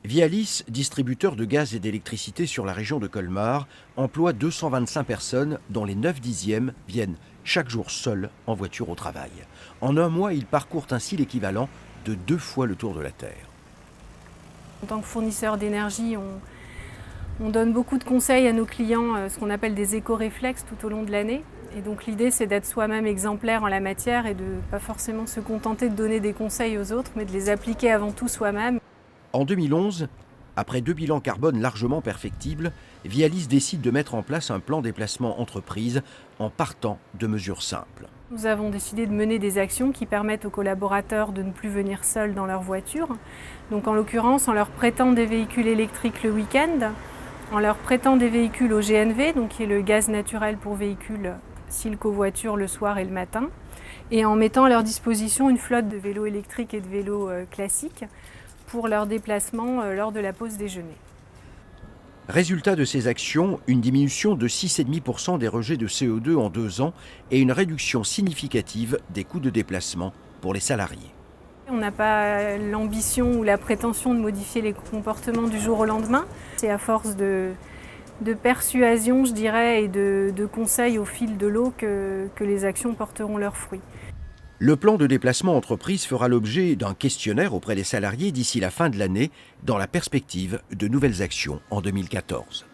Vialis, distributeur de gaz et d'électricité sur la région de Colmar, emploie 225 personnes dont les 9/10 viennent chaque jour seuls en voiture au travail. En un mois, ils parcourent ainsi l'équivalent de 2 fois le tour de la Terre. En tant que fournisseur d'énergie, on donne beaucoup de conseils à nos clients, ce qu'on appelle des éco-réflexes tout au long de l'année. Et donc l'idée, c'est d'être soi-même exemplaire en la matière et de ne pas forcément se contenter de donner des conseils aux autres, mais de les appliquer avant tout soi-même. En 2011, après 2 bilans carbone largement perfectibles, Vialis décide de mettre en place un plan déplacement entreprise en partant de mesures simples. Nous avons décidé de mener des actions qui permettent aux collaborateurs de ne plus venir seuls dans leur voiture. Donc en l'occurrence, en leur prêtant des véhicules électriques le week-end, en leur prêtant des véhicules au GNV, donc qui est le gaz naturel pour véhicules s'ils covoiturent le soir et le matin, et en mettant à leur disposition une flotte de vélos électriques et de vélos classiques pour leur déplacement lors de la pause déjeuner. Résultat de ces actions, une diminution de 6,5% des rejets de CO2 en 2 ans et une réduction significative des coûts de déplacement pour les salariés. On n'a pas l'ambition ou la prétention de modifier les comportements du jour au lendemain. C'est à force de persuasion, je dirais, et de conseils au fil de l'eau que les actions porteront leurs fruits. Le plan de déplacement entreprise fera l'objet d'un questionnaire auprès des salariés d'ici la fin de l'année, dans la perspective de nouvelles actions en 2014.